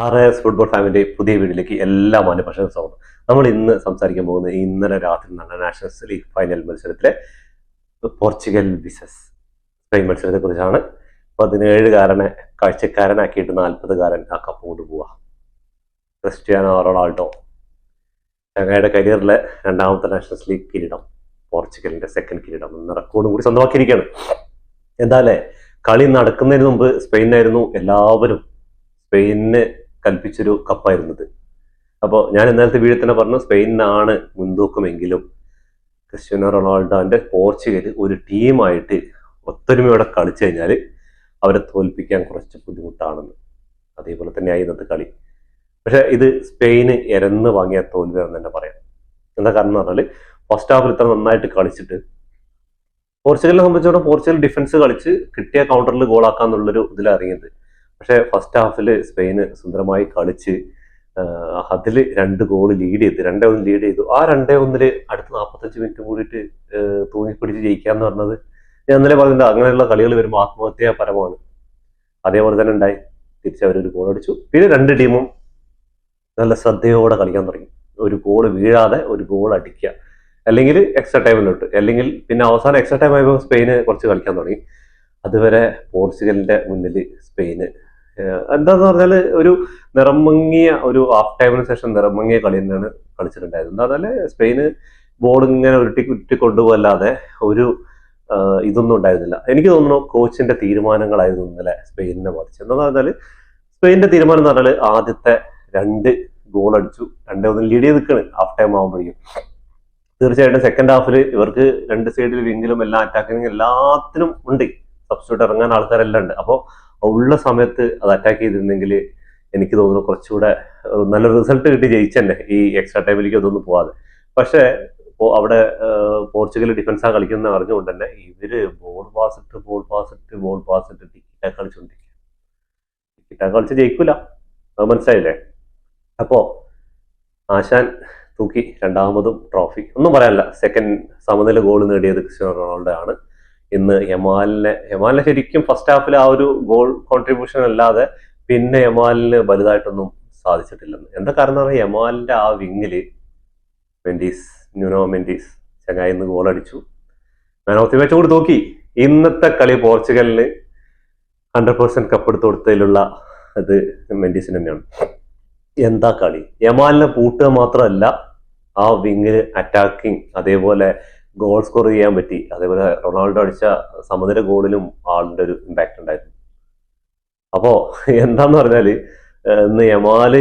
RS football ഫാമിലിന്റെ പുതിയ വീഡിയോയിലേക്ക് എല്ലാ മാന്യപ്രേക്ഷകർക്കും സ്വാഗതം. നമ്മൾ ഇന്ന് സംസാരിക്കാൻ പോകുന്നത് ഇന്നലെ രാത്രി നടന്ന നാഷണൽസ് ലീഗ് ഫൈനൽ മത്സരത്തിലെ പോർച്ചുഗൽ വിസസ് സ്പെയിൻ മത്സരത്തെ കുറിച്ചാണ്. 17-കാരനെ കാഴ്ചക്കാരനാക്കിയിട്ട് 40-കാരൻ ആ കപ്പ് കൊണ്ടുപോവുക. ക്രിസ്ത്യാനോ റൊണാൾഡോ ചങ്ങായിയുടെ കരിയറിലെ രണ്ടാമത്തെ നാഷണൽസ് ലീഗ് കിരീടം, പോർച്ചുഗലിന്റെ സെക്കൻഡ് കിരീടം എന്ന റെക്കോർഡും കൂടി സ്വന്തമാക്കിയിരിക്കുകയാണ്. എന്തായാലേ കളി നടക്കുന്നതിന് മുമ്പ് സ്പെയിനായിരുന്നു എല്ലാവരും സ്പെയിനിന് കൽപ്പിച്ചൊരു കപ്പായിരുന്നത്. അപ്പോൾ ഞാൻ ഇന്നലത്തെ വീഡിയോ തന്നെ പറഞ്ഞു, സ്പെയിനാണ് മുൻതൂക്കമെങ്കിലും ക്രിസ്ത്യാനോ റൊണാൾഡോന്റെ പോർച്ചുഗൽ ഒരു ടീമായിട്ട് ഒത്തൊരുമയോടെ കളിച്ചു കഴിഞ്ഞാൽ അവരെ തോൽപ്പിക്കാൻ കുറച്ച് ബുദ്ധിമുട്ടാണെന്ന്. അതേപോലെ തന്നെയായി ഇന്നത്തെ കളി. പക്ഷെ ഇത് സ്പെയിന് ഇരന്ന് വാങ്ങിയ തോൽവിയാണെന്ന് തന്നെ പറയാം. എന്താ കാരണം എന്ന് പറഞ്ഞാൽ ഫസ്റ്റ് ഹാഫിൽ ഇത്ര നന്നായിട്ട് കളിച്ചിട്ട് പോർച്ചുഗലിനെ സംബന്ധിച്ചിടത്തോളം പോർച്ചുഗൽ ഡിഫൻസ് കളിച്ച് കിട്ടിയ കൗണ്ടറിൽ ഗോളാക്കാന്നുള്ളൊരു ഇതിലിറങ്ങിയത്. പക്ഷെ ഫസ്റ്റ് ഹാഫിൽ സ്പെയിന് സുന്ദരമായി കളിച്ച് അതിൽ 2 ഗോൾ ലീഡ് ചെയ്ത് 2-1 ലീഡ് ചെയ്തു. ആ 2-1 അടുത്ത 45 മിനിറ്റ് കൂടിയിട്ട് തൂങ്ങിപ്പിടിച്ച് ജയിക്കാന്ന് പറഞ്ഞത് ഞാൻ ഇന്നലെ പറഞ്ഞിട്ടുണ്ട്. അങ്ങനെയുള്ള കളികൾ വരുമ്പോൾ ആത്മഹത്യാപരമാണ്. അതേപോലെ തന്നെ ഉണ്ടായി. തിരിച്ചവരൊരു ഗോൾ അടിച്ചു. പിന്നെ 2 ടീമും നല്ല ശ്രദ്ധയോടെ കളിക്കാൻ തുടങ്ങി. ഒരു ഗോൾ വീഴാതെ ഒരു ഗോൾ അടിക്കുക, അല്ലെങ്കിൽ എക്സ്ട്രാ ടൈമിലോട്ട്, അല്ലെങ്കിൽ പിന്നെ അവസാനം എക്സ്ട്രാ ടൈം ആയപ്പോൾ സ്പെയിന് കുറച്ച് കളിക്കാൻ തുടങ്ങി. അതുവരെ പോർച്ചുഗലിന്റെ മുന്നിൽ സ്പെയിന് എന്താന്ന് പറഞ്ഞാൽ ഒരു നിറമങ്ങിയ ഒരു ഹാഫ് ടൈമിന് ശേഷം നിറമങ്ങിയ കളി തന്നെയാണ് കളിച്ചിട്ടുണ്ടായത്. എന്താ പറഞ്ഞാൽ സ്പെയിന് ബോൾ ഇങ്ങനെ ഉരുട്ടി കൊണ്ടുപോകല്ലാതെ ഒരു ഇതൊന്നും ഉണ്ടായിരുന്നില്ല. എനിക്ക് തോന്നുന്നു കോച്ചിന്റെ തീരുമാനങ്ങളായിരുന്നു ഇന്നലെ സ്പെയിനിനെ ബാധിച്ചത്. എന്താന്ന് പറഞ്ഞാൽ സ്പെയിനിന്റെ തീരുമാനം എന്ന് പറഞ്ഞാൽ ആദ്യത്തെ 2 ഗോൾ അടിച്ചു, 2-1 ലീഡ് ചെയ്ത് നിൽക്കുകയാണ് ഹാഫ് ടൈം ആകുമ്പോഴേക്കും. തീർച്ചയായിട്ടും സെക്കൻഡ് ഹാഫിൽ ഇവർക്ക് 2 സൈഡിൽ വിങ്ങിലും എല്ലാ അറ്റാക്കിങ്ങും എല്ലാത്തിനും ഉണ്ട്, സബ്സ്റ്റിറ്റ്യൂട്ട് ഇറങ്ങാൻ ആൾക്കാരെല്ലാം ഉണ്ട്. അപ്പോൾ ഉള്ള സമയത്ത് അത് അറ്റാക്ക് ചെയ്തിരുന്നെങ്കിൽ എനിക്ക് തോന്നുന്നു കുറച്ചുകൂടെ നല്ലൊരു റിസൾട്ട് കിട്ടി ജയിച്ചെന്നെ, ഈ എക്സ്ട്രാ ടൈമിലേക്ക് അതൊന്നും പോവാതെ. പക്ഷേ അവിടെ പോർച്ചുഗൽ ഡിഫൻസാണ് കളിക്കുന്ന അറിഞ്ഞുകൊണ്ട് തന്നെ ഇവര് ബോൾ പാസ് ഇട്ട് ടിക്കറ്റാ കളിച്ചുകൊണ്ടിരിക്കുക. ടിക്കറ്റാ കളിച്ച് ജയിക്കൂല, അത് മനസ്സിലായില്ലേ? അപ്പോ ആശാൻ തൂക്കി 2ാമതും ട്രോഫി. ഒന്നും പറയാനില്ല. സെക്കൻഡ് സമനില ഗോൾ നേടിയത് ക്രിസ്ത്യാനോ റൊണാൾഡോ ആണ്. ഇന്ന് യമാലിനെ ശരിക്കും ഫസ്റ്റ് ഹാഫിൽ ആ ഒരു ഗോൾ കോൺട്രിബ്യൂഷൻ അല്ലാതെ പിന്നെ യമാലിന് വലുതായിട്ടൊന്നും സാധിച്ചിട്ടില്ലെന്ന്. എന്താ കാരണം എന്ന് പറഞ്ഞാൽ യമാലിന്റെ ആ വിങ്ങില് ന്യൂനോ മെൻഡീസ് ചങ്ങായി ഇന്ന് ഗോൾ അടിച്ചു. മാൻ ഓഫ് ദി മാച്ച് കൂടി നോക്കി. ഇന്നത്തെ കളി പോർച്ചുഗലിന് 100% കപ്പ് എടുത്ത് കൊടുത്തതിലുള്ള അത് മെൻഡീസിന് തന്നെയാണ്. എന്താ കളി! യമാലിനെ പൂട്ടുക മാത്രമല്ല, ആ വിങ്ങില് അറ്റാക്കിങ്, അതേപോലെ ഗോൾ സ്കോർ ചെയ്യാൻ പറ്റി. അതേപോലെ റൊണാൾഡോ അടിച്ച സമനില ഗോളിലും ആളിന്റെ ഒരു ഇമ്പാക്ട് ഉണ്ടായിരുന്നു. അപ്പോ എന്താന്ന് പറഞ്ഞാല് ഇന്ന് യമാല്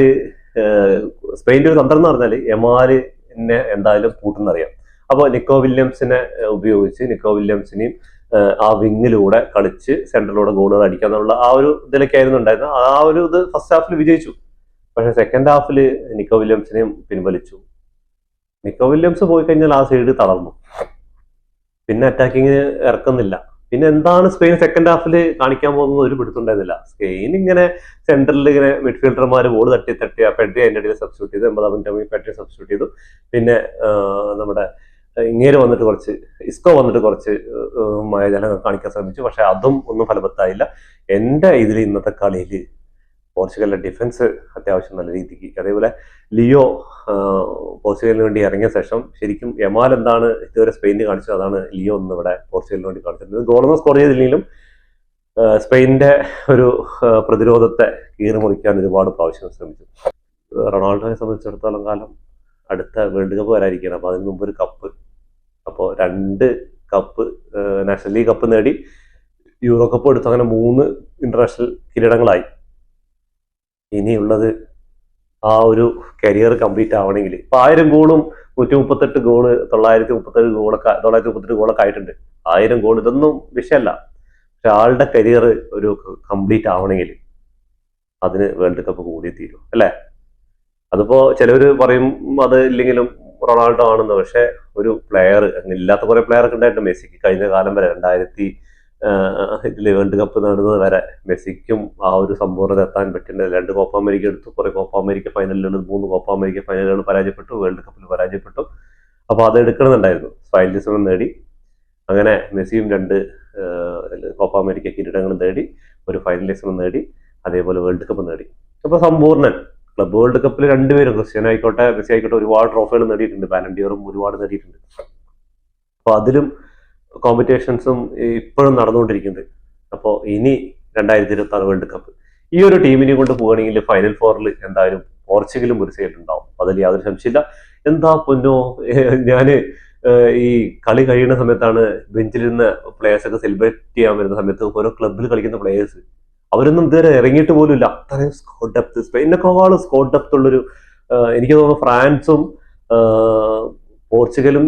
സ്പെയിൻ്റെ ഒരു തന്ത്രം എന്ന് പറഞ്ഞാല് യമാലിനെ എന്തായാലും പൂട്ടുന്നറിയാം. അപ്പോൾ നിക്കോ വില്യംസിനെ ഉപയോഗിച്ച് നിക്കോ വില്യംസിനെയും ആ വിങ്ങിലൂടെ കളിച്ച് സെന്ററിലൂടെ ഗോളുകൾ അടിക്കാന്നുള്ള ആ ഒരു ഇതിലൊക്കെയായിരുന്നു ഉണ്ടായിരുന്നത്. ആ ഒരു ഇത് ഫസ്റ്റ് ഹാഫിൽ വിജയിച്ചു. പക്ഷെ സെക്കൻഡ് ഹാഫിൽ നിക്കോ വില്യംസിനെയും പിൻവലിച്ചു. നിക്കോ വില്യംസ് പോയി കഴിഞ്ഞാൽ ആ സൈഡ് തളർന്നു, പിന്നെ അറ്റാക്കിങ് ഇറക്കുന്നില്ല. പിന്നെ എന്താണ് സ്പെയിൻ സെക്കൻഡ് ഹാഫിൽ കാണിക്കാൻ പോകുന്നത് ഒരു പിടുത്തുണ്ടായിരുന്നില്ല. സ്പെയിൻ ഇങ്ങനെ സെന്ററിൽ ഇങ്ങനെ മിഡ്ഫീൽഡർമാർ ബോൾ തട്ടി പെഡ്രി അതിൻ്റെ ഇടയിൽ സബ്സ്റ്റിറ്റ്യൂട്ട് ചെയ്തു. 80-ാം മിനിറ്റ് പെഡ്രി സബ്സ്റ്റിറ്റ്യൂട്ട് ചെയ്തു. പിന്നെ നമ്മുടെ ഇങ്ങേര് വന്നിട്ട് ഇസ്കോ വന്നിട്ട് കുറച്ച് മയജലങ്ങൾ കാണിക്കാൻ ശ്രമിച്ചു. പക്ഷെ അതും ഒന്നും ഫലവത്തായില്ല. എൻ്റെ ഇതിൽ ഇന്നത്തെ കളിയിൽ പോർച്ചുഗലിന്റെ ഡിഫൻസ് അത്യാവശ്യം നല്ല രീതിക്ക്, അതേപോലെ ലിയോ പോർച്ചുഗലിന് വേണ്ടി ഇറങ്ങിയ ശേഷം ശരിക്കും യമാൽ എന്താണ് ഇതുവരെ സ്പെയിനിന് കാണിച്ചത് അതാണ് ലിയോ ഒന്ന് ഇവിടെ പോർച്ചുഗലിന് വേണ്ടി കാണിച്ചിട്ടുണ്ട്. ഗോളൊന്നും സ്കോർ ചെയ്തില്ലെങ്കിലും സ്പെയിനിന്റെ ഒരു പ്രതിരോധത്തെ കീറിമുറിക്കാൻ ഒരുപാട് പ്രാവശ്യം ശ്രമിച്ചു. റൊണാൾഡോയെ സംബന്ധിച്ചിടത്തോളം കാലം അടുത്ത വേൾഡ് കപ്പ് വരാതിരിക്കുകയാണ്. അപ്പോൾ അതിന് മുമ്പ് ഒരു കപ്പ്, അപ്പോൾ 2 കപ്പ് നാഷണൽ ലീഗ് കപ്പ് നേടി, യൂറോ കപ്പ് എടുത്തു. അങ്ങനെ 3 ഇന്റർനാഷണൽ കിരീടങ്ങളായി. ഇനിയുള്ളത് ആ ഒരു കരിയർ കംപ്ലീറ്റ് ആവണമെങ്കിൽ ഇപ്പൊ 1000 ഗോളും 138 ഗോള് 938 ഗോളൊക്കെ ആയിട്ടുണ്ട്. 1000 ഗോൾ ഇതൊന്നും വിഷയമല്ല. പക്ഷെ ആളുടെ കരിയർ ഒരു കംപ്ലീറ്റ് ആവണമെങ്കിൽ അതിന് വേൾഡ് കപ്പ് കൂടി തീരും, അല്ലേ? അതിപ്പോ ചിലവര് പറയും അത് ഇല്ലെങ്കിലും റൊണാൾഡോ ആണെന്ന്. പക്ഷെ ഒരു പ്ലെയർ ഇല്ലാത്ത കുറെ പ്ലെയർ ഒക്കെ ഉണ്ടായിട്ടുണ്ട്. മെസ്സിക്ക് കഴിഞ്ഞ കാലം വരെ 2000 ഇതിൽ വേൾഡ് കപ്പ് നേടുന്നത് വരെ മെസ്സിക്കും ആ ഒരു സമ്പൂർണ്ണത എത്താൻ പറ്റുന്നത്. 2 കോപ്പ അമേരിക്ക എടുത്തു, കുറെ കോപ്പ അമേരിക്ക ഫൈനലുകൾ, 3 കോപ്പ അമേരിക്ക ഫൈനലുകൾ പരാജയപ്പെട്ടു, വേൾഡ് കപ്പിൽ പരാജയപ്പെട്ടു. അപ്പോൾ അത് എടുക്കണമെന്നുണ്ടായിരുന്നു. ഫൈനലിസം നേടി. അങ്ങനെ മെസ്സിയും 2 കോപ്പ അമേരിക്ക കിരീടങ്ങൾ നേടി, ഒരു ഫൈനലിസം നേടി, അതേപോലെ വേൾഡ് കപ്പ് നേടി. ഇപ്പൊ സമ്പൂർണ്ണൻ. ക്ലബ് വേൾഡ് കപ്പിൽ രണ്ടുപേരും, ക്രിസ്ത്യാനോ ആയിക്കോട്ടെ മെസ്സി ആയിക്കോട്ടെ, ഒരുപാട് ട്രോഫികൾ നേടിയിട്ടുണ്ട്. ബാലൻഡിയറും ഒരുപാട് നേടിയിട്ടുണ്ട്. അപ്പൊ അതിലും കോമ്പറ്റീഷൻസും ഇപ്പോഴും നടന്നുകൊണ്ടിരിക്കുന്നുണ്ട്. അപ്പോൾ ഇനി 2026 വേൾഡ് കപ്പ് ഈ ഒരു ടീമിനെ കൊണ്ട് പോവുകയാണെങ്കിൽ ഫൈനൽ ഫോറിൽ എന്തായാലും പോർച്ചുഗലും ഒരു സൈഡ് ഉണ്ടാവും, അതിൽ യാതൊരു സംശയമില്ല. എന്താ പൊന്നോ, ഞാന് ഈ കളി കഴിയുന്ന സമയത്താണ് ബെഞ്ചിലിരുന്ന പ്ലേയേഴ്സ് ഒക്കെ സെലിബ്രേറ്റ് ചെയ്യാൻ വരുന്ന സമയത്ത് ഓരോ ക്ലബിൽ കളിക്കുന്ന പ്ലേയേഴ്സ് അവരൊന്നും ഇതുവരെ ഇറങ്ങിയിട്ട് പോലും ഇല്ല. അത്രയും സ്കോർ ഡെപ്ത്, സ്പെയിനേക്കാളും സ്കോർ ഡെപ്ത് ഉള്ളൊരു, എനിക്ക് തോന്നുന്നു ഫ്രാൻസും പോർച്ചുഗലും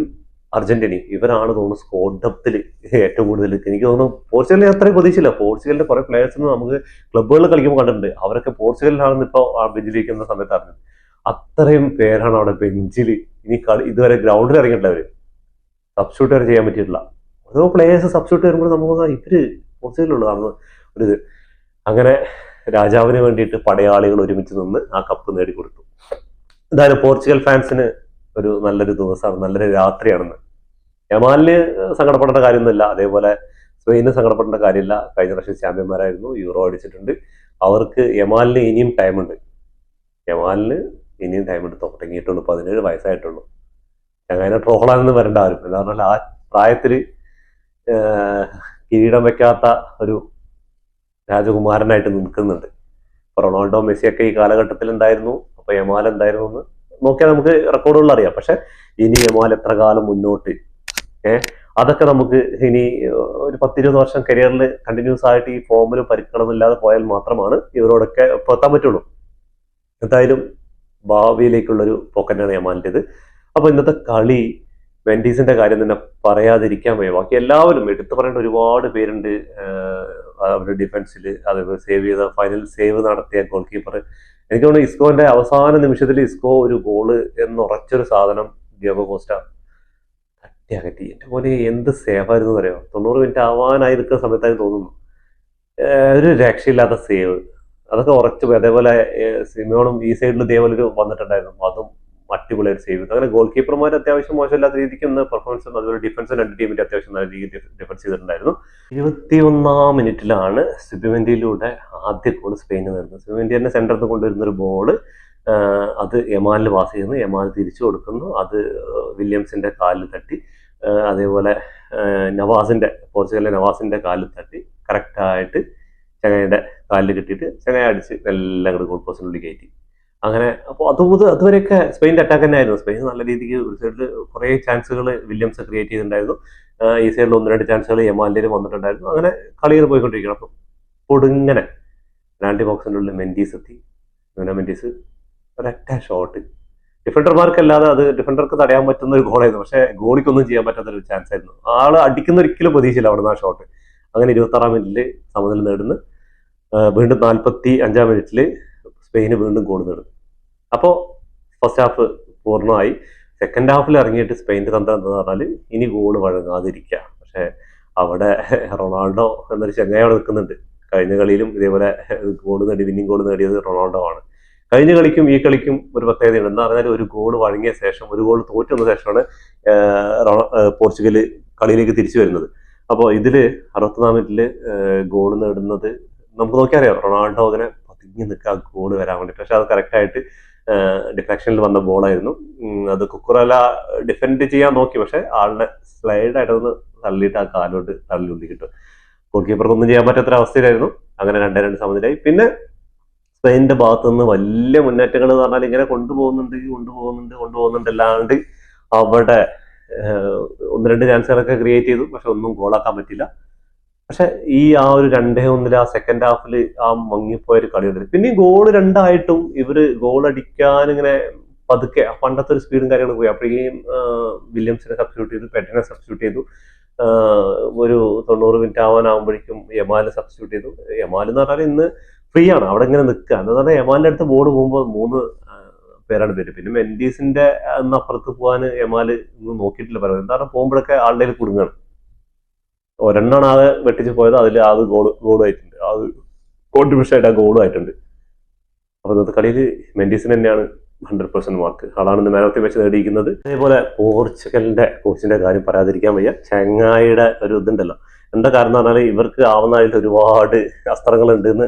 അർജന്റീനയും ഇവരാണ് തോന്നുന്നു സ്കോർ ഡെപ്തിൽ ഏറ്റവും കൂടുതൽ. എനിക്ക് തോന്നുന്നു പോർച്ചുഗലിനെ അത്രയും പ്രതീക്ഷയില്ല. പോർച്ചുഗലിന്റെ കുറെ പ്ലേയേഴ്സിന് നമുക്ക് ക്ലബ്ബുകളിൽ കളിക്കുമ്പോൾ കണ്ടിട്ടുണ്ട്, അവരൊക്കെ പോർച്ചുഗലിലാണെന്ന് ഇപ്പോൾ ആ ബെഞ്ചിലിരിക്കുന്ന സമയത്ത് അറിഞ്ഞത്. അത്രയും പേരാണ് അവിടെ ബെഞ്ചിൽ. ഇനി ഇതുവരെ ഗ്രൗണ്ടിൽ ഇറങ്ങിയിട്ടില്ല, സബ്സ്റ്റിറ്റ്യൂട്ട് വരെ ചെയ്യാൻ പറ്റിയിട്ടില്ല. ഓരോ പ്ലേയേഴ്സ് സബ്സ്റ്റിറ്റ്യൂട്ട് വരുമ്പോൾ നമുക്ക് ഇവര് പോർച്ചുഗലുള്ളതാണ് ഒരിത്. അങ്ങനെ രാജാവിന് വേണ്ടിയിട്ട് പടയാളികൾ ഒരുമിച്ച് നിന്ന് ആ കപ്പ് നേടിക്കൊടുത്തു. എന്തായാലും പോർച്ചുഗൽ ഫാൻസിന് ഒരു നല്ലൊരു ദിവസമാണ്, നല്ലൊരു രാത്രിയാണെന്ന്. യമാലിന് സങ്കടപ്പെടേണ്ട കാര്യമൊന്നുമില്ല, അതേപോലെ സ്പെയിന് സങ്കടപ്പെടേണ്ട കാര്യമില്ല. കഴിഞ്ഞ പ്രാവശ്യം ചാമ്പ്യന്മാരായിരുന്നു, യൂറോ അടിച്ചിട്ടുണ്ട്. അവർക്ക് യമാലിന് ഇനിയും ടൈമുണ്ട്. തുടങ്ങിയിട്ടുള്ളൂ, 17 വയസ്സായിട്ടുള്ളൂ. അങ്ങനെ ട്രോളാനൊന്നും വരേണ്ട ആരും. എന്താ പറഞ്ഞാൽ ആ പ്രായത്തിൽ കിരീടം വെക്കാത്ത ഒരു രാജകുമാരനായിട്ട് നിൽക്കുന്നുണ്ട്. ഇപ്പൊ റൊണാൾഡോ മെസ്സിയൊക്കെ ഈ കാലഘട്ടത്തിൽ ഉണ്ടായിരുന്നു, അപ്പൊ യമാൽ എന്തായിരുന്നു എന്ന് നോക്കിയാൽ നമുക്ക് റെക്കോർഡുകൾ അറിയാം. പക്ഷെ ഇനി യമാൽ എത്ര കാലം മുന്നോട്ട്, അതൊക്കെ നമുക്ക് ഇനി ഒരു 10-20 വർഷം കരിയറിൽ കണ്ടിന്യൂസ് ആയിട്ട് ഈ ഫോമിൽ പരിക്കണമില്ലാതെ പോയാൽ മാത്രമാണ് ഇവരോടൊക്കെ എത്താൻ പറ്റുള്ളൂ. എന്തായാലും ഭാവിയിലേക്കുള്ളൊരു പോക്കറ്റാണ് യമാലിൻ്റെത്. അപ്പൊ ഇന്നത്തെ കളി വെൻഡീസിന്റെ കാര്യം തന്നെ പറയാതിരിക്കാൻ വയ്യ. ബാക്കി എല്ലാവരും എടുത്തു പറയേണ്ട ഒരുപാട് പേരുണ്ട്. അവരുടെ ഡിഫൻസിൽ അതേപോലെ ഫൈനൽ സേവ് നടത്തിയ ഗോൾ കീപ്പർ, എനിക്ക് തോന്നുന്നു ഇസ്കോന്റെ അവസാന നിമിഷത്തിൽ ഇസ്കോ ഒരു ഗോള് എന്നുറച്ചൊരു സാധനം ഡിയോഗോ കോസ്റ്റ തട്ടി. എന്റെ പോലെ എന്ത് സേവായിരുന്നു അറിയാം. 90 മിനിറ്റ് ആവാനായി നിൽക്കുന്ന സമയത്തായി തോന്നുന്നു, ഒരു രക്ഷയില്ലാത്ത സേവ്. അതൊക്കെ ഉറച്ചു പോയി. അതേപോലെ സിമിയോണും ഈ സൈഡിൽ ഇതേപോലെ ഒരു വന്നിട്ടുണ്ടായിരുന്നു, അതും അടിപൊളിയായിട്ട് സേവ് ചെയ്തു. അങ്ങനെ ഗോൾ കീപ്പർമാർ അത്യാവശ്യം മോശമില്ലാത്ത രീതിക്ക് ഒന്ന് പെർഫോമൻസ്, അതുപോലെ ഡിഫൻസ് രണ്ട് ടീമിന്റെ അത്യാവശ്യം നല്ല രീതിയിൽ ഡിഫൻസ് ചെയ്തിട്ടുണ്ടായിരുന്നു. 21ാം മിനിറ്റിലാണ് സിബിമെന്റിയിലൂടെ ആദ്യ ഗോൾ സ്പെയിന് നേടുന്നത്. സിബിമെന്റി തന്നെ സെന്ററിൽ നിന്ന് കൊണ്ടുവരുന്ന ഒരു ബോള്, അത് യമാലിന് പാസ് ചെയ്യുന്നു, യമാൽ തിരിച്ചു കൊടുക്കുന്നു, അത് വില്യംസിന്റെ കാലിൽ തട്ടി. അതേപോലെ പോർച്ചുഗലിലെ നവാസിന്റെ കാലിൽ തട്ടി കറക്റ്റായിട്ട് ചങ്ങയുടെ കാലിൽ കിട്ടിയിട്ട് ചങ്ങയ അടിച്ച് എല്ലാം കൂടെ ഗോൾ പോസ്റ്റിനുള്ളിൽ കയറ്റി. അങ്ങനെ അപ്പോൾ അതുവരെയൊക്കെ സ്പെയിൻ്റെ അറ്റാക്ക് തന്നെ ആയിരുന്നു. സ്പെയിൻ നല്ല രീതിക്ക് ഒരു സൈഡിൽ കുറേ ചാൻസുകൾ വില്യംസ് ക്രിയേറ്റ് ചെയ്തിട്ടുണ്ടായിരുന്നു, ഈ സൈഡിൽ 1-2 ചാൻസുകൾ യമാലിൻ്റെ വന്നിട്ടുണ്ടായിരുന്നു. അങ്ങനെ കളികൾ പോയിക്കൊണ്ടിരിക്കണം. അപ്പം പൊടുങ്ങനെ പെനാൽറ്റി ബോക്സിൻ്റെ ഉള്ളിൽ മെൻഡീസ് എത്തി. മെൻഡീസ് ഒരൊറ്റ ഷോട്ട്, ഡിഫൻഡർമാർക്കല്ലാതെ അത് ഡിഫൻഡർക്ക് തടയാൻ പറ്റുന്ന ഒരു ഗോളായിരുന്നു. പക്ഷേ ഗോളിക്കൊന്നും ചെയ്യാൻ പറ്റാത്തൊരു ചാൻസ് ആയിരുന്നു. ആള് അടിക്കുന്ന ഒരിക്കലും പ്രതീക്ഷയില്ല അവിടെ നിന്ന് ആ ഷോട്ട്. അങ്ങനെ 26ാം മിനിറ്റിൽ സമനില നേടുന്നു. വീണ്ടും 45ാം മിനിറ്റിൽ സ്പെയിന് വീണ്ടും ഗോൾ നേടുന്നു. അപ്പോൾ ഫസ്റ്റ് ഹാഫ് പൂർണ്ണമായി. സെക്കൻഡ് ഹാഫിൽ ഇറങ്ങിയിട്ട് സ്പെയിൻ്റെ തന്ത്രം എന്താണെന്ന് പറഞ്ഞാൽ ഇനി ഗോൾ വഴങ്ങാതിരിക്കുക. പക്ഷേ അവിടെ റൊണാൾഡോ എന്നൊരു ചെങ്ങായി നിൽക്കുന്നുണ്ട്. കഴിഞ്ഞ കളിയിലും ഇതേപോലെ വിന്നിംഗ് ഗോൾ നേടിയത് റൊണാൾഡോ ആണ്. കഴിഞ്ഞ കളിക്കും ഈ കളിക്കും ഒരു പ്രത്യേകതയുണ്ട്. എന്താ പറഞ്ഞാൽ ഒരു ഗോൾ വഴങ്ങിയ ശേഷം, ഒരു ഗോൾ തോറ്റു വന്ന ശേഷമാണ് പോർച്ചുഗൽ കളിയിലേക്ക് തിരിച്ചു വരുന്നത്. അപ്പോൾ ഇതിൽ 61ാം മിനിറ്റിൽ ഗോൾ നേടുന്നത് നമുക്ക് നോക്കിയാൽ അറിയാം. റൊണാൾഡോ അതിനെ പതിഞ്ഞ് നിൽക്കുക ഗോൾ വരാൻ വേണ്ടിയിട്ട്. പക്ഷെ അത് കറക്റ്റായിട്ട് ഡിഫ്ലക്ഷനിൽ വന്ന ബോളായിരുന്നു. അത് കുക്കുറല ഡിഫെൻഡ് ചെയ്യാൻ നോക്കി, പക്ഷെ ആളുടെ സ്ലൈഡായിട്ടൊന്ന് തള്ളിയിട്ട് ആ കാലോട്ട് തള്ളി ഉള്ളി കിട്ടും. ഗോൾ കീപ്പർക്കൊന്നും ചെയ്യാൻ പറ്റാത്തൊരവസ്ഥയിലായിരുന്നു. അങ്ങനെ 2-2 സമനിലയായി. പിന്നെ സ്പെയിനിന്റെ ഭാഗത്തു നിന്ന് വലിയ മുന്നേറ്റങ്ങൾ എന്ന് പറഞ്ഞാൽ ഇങ്ങനെ കൊണ്ടുപോകുന്നുണ്ട് അല്ലാണ്ട് അവിടെ 1-2 ചാൻസുകളൊക്കെ ക്രിയേറ്റ് ചെയ്തു, പക്ഷെ ഒന്നും ഗോളാക്കാൻ പറ്റില്ല. പക്ഷെ ഈ ആ ഒരു 2-1 ആ സെക്കൻഡ് ഹാഫിൽ ആ മങ്ങിപ്പോയൊരു കളി ഉണ്ട്. പിന്നെ ഗോൾ 2 ഇവര് ഗോൾ അടിക്കാൻ ഇങ്ങനെ പതുക്കെ പണ്ടത്തെ ഒരു സ്പീഡും കാര്യങ്ങളും പോയി. അപ്പോഴേക്കും വില്യംസിനെ സബ്സ്റ്റിറ്റ്യൂട്ട് ചെയ്തു, പെറ്റിനെ സബ്സ്റ്റിറ്റ്യൂട്ട് ചെയ്തു. ഒരു 90 മിനിറ്റ് ആവാനാകുമ്പോഴേക്കും യമാല് സബ്സ്റ്റിറ്റ്യൂട്ട് ചെയ്തു. യമാൽ എന്ന് പറഞ്ഞാൽ ഇന്ന് ഫ്രീ ആണ്, അവിടെ ഇങ്ങനെ നിൽക്കുക. എന്താ പറഞ്ഞാൽ യമാലിന്റെ അടുത്ത് ബോർഡ് പോകുമ്പോൾ 3 പേരാണ് പേര്. പിന്നെ മെൻഡീസിന്റെ അപ്പുറത്ത് പോകാൻ യമാല് നോക്കിയിട്ടില്ല പറയുന്നത്. എന്താ പറഞ്ഞാൽ പോകുമ്പോഴൊക്കെ ആളുടെ കുടുങ്ങാണ്. ഒരെണ്ണാണ് ആകെ വെട്ടിച്ച് പോയത്, അതിൽ അത് ഗോളും ആയിട്ടുണ്ട്, അത് കോൺട്രിബ്യൂഷൻ ആയിട്ട് ആ ഗോളും ആയിട്ടുണ്ട്. അപ്പൊ ഇന്നത്തെ കളിയിൽ മെൻഡീസിന് തന്നെയാണ് 100% മാർക്ക്. ആളാണ് ഇന്ന് മാൻ ഓഫ് ദി മാച്ച് നേടിയിരിക്കുന്നത്. അതേപോലെ പോർച്ചുഗലിന്റെ കോച്ചിന്റെ കാര്യം പറയാതിരിക്കാൻ വയ്യ. ചങ്ങായിയുടെ ഒരു ഇതുണ്ടല്ലോ, എന്താ കാരണം എന്ന് പറഞ്ഞാൽ ഇവർക്ക് ആവുന്നതിൽ ഒരുപാട് അസ്ത്രങ്ങൾ ഉണ്ട് എന്ന്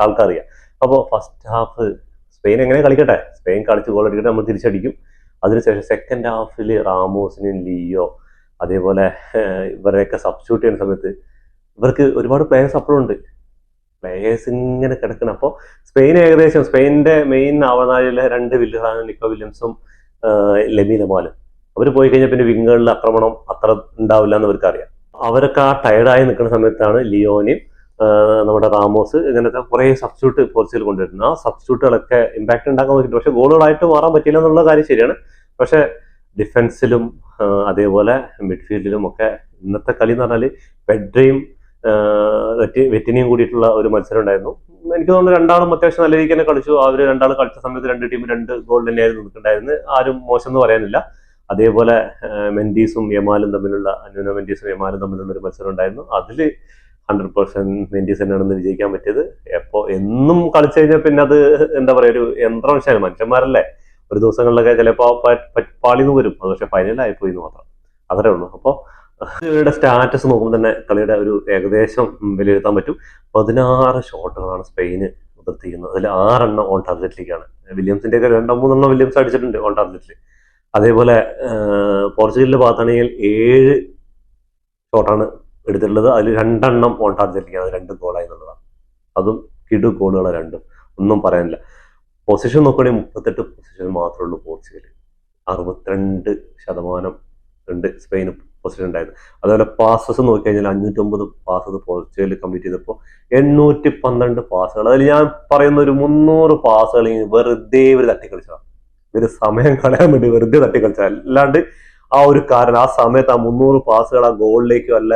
ആൾക്കറിയാം. അപ്പോൾ ഫസ്റ്റ് ഹാഫ് സ്പെയിൻ എങ്ങനെ കളിക്കട്ടെ, സ്പെയിൻ കളിച്ച് ഗോൾ അടിക്കട്ടെ, നമ്മൾ തിരിച്ചടിക്കും. അതിനുശേഷം സെക്കൻഡ് ഹാഫിൽ റാമോസിനും ലിയോ അതേപോലെ ഇവരെയൊക്കെ സബ്സ്റ്റിറ്റ്യൂട്ട് ചെയ്യുന്ന സമയത്ത് ഇവർക്ക് ഒരുപാട് പ്ലേയേഴ്സ് അപ്പോഴും ഉണ്ട്, പ്ലേയേഴ്സ് ഇങ്ങനെ കിടക്കണം. അപ്പോൾ സ്പെയിൻ ഏകദേശം സ്പെയിനിന്റെ മെയിൻ ആവനാഴിലെ 2 വില്ലുകളാണ് നിക്കോ വില്യംസും ലെമീൻ യമാലും. അവർ പോയി കഴിഞ്ഞാൽ പിന്നെ വിങ്ങുകളിൽ ആക്രമണം അത്ര ഉണ്ടാവില്ല എന്ന് അവർക്ക് അറിയാം. അവരൊക്കെ ആ ടയർഡായി നിൽക്കുന്ന സമയത്താണ് ലിയോനെയും നമ്മുടെ റാമോസ് ഇങ്ങനത്തെ കുറേ സബ്സ്റ്റിറ്റ്യൂട്ട് പോർച്ചുഗൽ കൊണ്ടുവരുന്നത്. ആ സബ്സ്റ്റിറ്റ്യൂട്ടുകളൊക്കെ ഇമ്പാക്ട് ഉണ്ടാക്കാൻ നോക്കിയിട്ട് പക്ഷെ ഗോളുകളായിട്ട് മാറാൻ പറ്റില്ല എന്നുള്ള കാര്യം ശരിയാണ്. പക്ഷെ ഡിഫൻസിലും അതേപോലെ മിഡ്ഫീൽഡിലും ഒക്കെ ഇന്നത്തെ കളി എന്ന് പറഞ്ഞാൽ പെഡ്രയും വെറ്റിനിയും കൂടിയിട്ടുള്ള ഒരു മത്സരം ഉണ്ടായിരുന്നു. എനിക്ക് തോന്നുന്നു രണ്ടാളും അത്യാവശ്യം നല്ല രീതിക്ക് തന്നെ കളിച്ചു. അവർ രണ്ടാളും കളിച്ച സമയത്ത് 2 ടീം 2 ഗോൾ തന്നെയായിരുന്നു നിൽക്കുന്നുണ്ടായിരുന്നത്. ആരും മോശം എന്ന് പറയാനില്ല. അതേപോലെ മെൻഡീസും യമാലും തമ്മിലുള്ള ന്യൂനോ മെൻഡീസും യമാലും തമ്മിലുള്ള ഒരു മത്സരം ഉണ്ടായിരുന്നു. അതിൽ 100% മെൻഡീസ് തന്നെയാണെന്ന് വിജയിക്കാൻ പറ്റിയത്. എപ്പോൾ എന്നും കളിച്ചു കഴിഞ്ഞാൽ പിന്നെ അത് എന്താ പറയുക, ഒരു യന്ത്രവശാണ്. മനുഷ്യന്മാരല്ലേ, ഒരു ദിവസങ്ങളിലൊക്കെ ചിലപ്പോൾ പാളിന്ന് വരും. അത് പക്ഷെ ഫൈനലായിപ്പോയി എന്ന് മാത്രം, അത്രേ ഉള്ളൂ. അപ്പോൾ ഇവരുടെ സ്റ്റാറ്റസ് നോക്കുമ്പോൾ തന്നെ കളിയുടെ ഒരു ഏകദേശം വിലയിരുത്താൻ പറ്റും. 16 ഷോട്ടുകളാണ് സ്പെയിന് ഉതിർത്തിരിക്കുന്നത്. അതിൽ 6 ഓൺ ടാർഗറ്റിലേക്കാണ്. വില്യംസിന്റെ ഒക്കെ 2-3 വില്യംസ് അടിച്ചിട്ടുണ്ട് ഓൺ ടാർഗറ്റിൽ. അതേപോലെ പോർച്ചുഗലിന്റെ ഭാഗത്താണെങ്കിൽ 7 ഷോട്ടാണ് എടുത്തിട്ടുള്ളത്. അതിൽ 2 ഓൺ ടാർഗറ്റിലേക്കാണ്. അത് 2 ഗോളായി എന്നുള്ളതാണ്. അതും കിടു ഗോളുകളാണ് രണ്ടും, ഒന്നും പറയാനില്ല. പൊസിഷൻ നോക്കുകയാണെങ്കിൽ 38 പൊസിഷൻ മാത്രമേ ഉള്ളൂ പോർച്ചുഗൽ. 62% ഉണ്ട് സ്പെയിന് പൊസിഷൻ ഉണ്ടായിരുന്നു. അതുപോലെ പാസസ് നോക്കി കഴിഞ്ഞാൽ 509 പാസസ് പോർച്ചുഗൽ കംപ്ലീറ്റ് ചെയ്തപ്പോൾ 812 പാസുകൾ. അതിൽ ഞാൻ പറയുന്ന ഒരു 300 പാസുകൾ വെറുതെ ഇവർ തട്ടിക്കളിച്ചതാണ്. ഇവര് സമയം കളയാൻ വേണ്ടി വെറുതെ തട്ടിക്കളിച്ചത്. അല്ലാണ്ട് ആ ഒരു കാരണം ആ സമയത്ത് ആ 300 പാസുകൾ ആ ഗോളിലേക്ക് വല്ല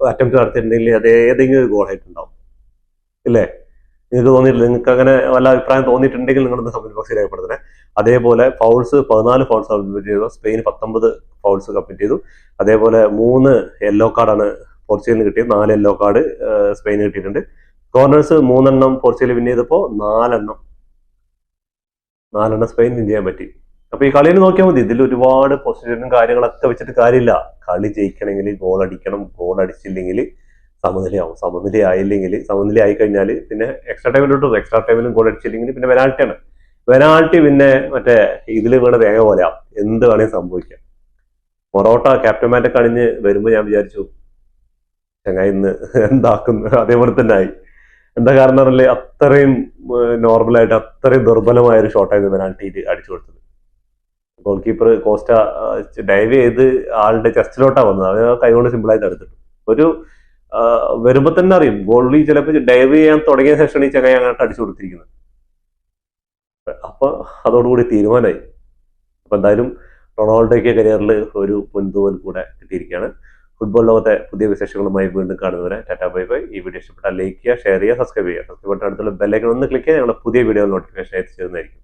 അറ്റംപ്റ്റ് നടത്തിയിട്ടുണ്ടെങ്കിൽ അത് ഏതെങ്കിലും ഒരു ഗോളായിട്ടുണ്ടാവും, ഇല്ലേ? നിങ്ങൾക്ക് തോന്നിയിട്ടില്ല? നിങ്ങൾക്ക് അങ്ങനെ വല്ല അഭിപ്രായം തോന്നിയിട്ടുണ്ടെങ്കിൽ നിങ്ങളൊന്ന് കമന്റ് ബോക്സിൽ രേഖപ്പെടുത്തണേ. അതേപോലെ ഫൗൾസ് 14 ഫൗൾസ് കംപ്ലീറ്റ് ചെയ്തു. സ്പെയിൻ 19 ഫൗൾസ് കംപ്ലീറ്റ് ചെയ്തു. അതേപോലെ 3 യെല്ലോ കാർഡാണ് പോർച്ചുഗലിന് കിട്ടിയത്. 4 യെല്ലോ കാർഡ് സ്പെയിന് കിട്ടിയിട്ടുണ്ട്. കോർണേഴ്സ് 3 പോർച്ചുഗൽ വിൻ ചെയ്തപ്പോൾ 4 സ്പെയിൻ വിൻ ചെയ്യാൻ പറ്റി. അപ്പൊ ഈ കളിയിൽ നോക്കിയാൽ മതി. ഇതിൽ ഒരുപാട് പൊസിഷനും കാര്യങ്ങളൊക്കെ വെച്ചിട്ട് കാര്യമില്ല. കളി ജയിക്കണമെങ്കിൽ ഗോൾ അടിക്കണം. ഗോൾ അടിച്ചില്ലെങ്കിൽ സമനിലയാവും. സമനില ആയി കഴിഞ്ഞാൽ പിന്നെ എക്സ്ട്രാ ടൈമിലോട്ട്, എക്സ്ട്രാ ടൈമിലും ഗോൾ അടിച്ചില്ലെങ്കിൽ പിന്നെ പെനാൾട്ടിയാണ്. പെനാൾട്ടി പിന്നെ മറ്റേ ഇതിൽ വീണ തേങ്ങ പോലെയാവും, എന്ത് വേണമെങ്കിൽ സംഭവിക്കാം. പൊറോട്ട ക്യാപ്റ്റന്മാരെ കണിഞ്ഞ് വരുമ്പോൾ ഞാൻ വിചാരിച്ചു ചങ്ങായി ഇന്ന് എന്താക്കുന്നു. അതേപോലെ തന്നെ ആയി. എന്താ കാരണം പറഞ്ഞാൽ അത്രയും നോർമലായിട്ട് അത്രയും ദുർബലമായ ഒരു ഷോട്ടായിരുന്നു പെനാൾട്ടിയിൽ അടിച്ചു കൊടുത്തത്. ഗോൾ കീപ്പർ കോസ്റ്റ ഡൈവ് ചെയ്ത് ആളുടെ ചെസ്റ്റിലോട്ടാണ് വന്നത്. അത് കൈകൊണ്ട് സിമ്പിളായിട്ട് എടുത്തിട്ടു. ഒരു വരുമ്പോൾ തന്നെ അറിയും ഗോളി ചിലപ്പോൾ ഡൈവ് ചെയ്യാൻ തുടങ്ങിയ ശേഷമാണ് ഈ ചങ്ങായി അങ്ങോട്ട് അടിച്ചു കൊടുത്തിരിക്കുന്നത്. അപ്പൊ അതോടുകൂടി തീരുമാനമായി. അപ്പൊ എന്തായാലും റൊണാൾഡോയ്ക്ക് കരിയറിൽ ഒരു മുൻതൂവൽ കൂടെ കിട്ടിയിരിക്കുകയാണ്. ഫുട്ബോൾ ലോകത്തെ പുതിയ വിശേഷങ്ങളുമായി വീണ്ടും കാണുന്നവരെ ടാറ്റാ ബൈ ബൈ. ഈ വീഡിയോ ഇഷ്ടപ്പെട്ടാൽ ലൈക്ക് ചെയ്യുക, ഷെയർ ചെയ്യുക, സബ്സ്ക്രൈബ് ചെയ്യുക. സബ്സ്ക്രൈബ് ബട്ടൺ അടുത്തുള്ള ബെല്ലൈക്കൺ ഒന്ന് ക്ലിക്ക് ചെയ്യുക. ഞങ്ങളുടെ പുതിയ വീഡിയോ നോട്ടിഫിക്കേഷൻ എത്തിച്ചേരുന്നതായിരിക്കും.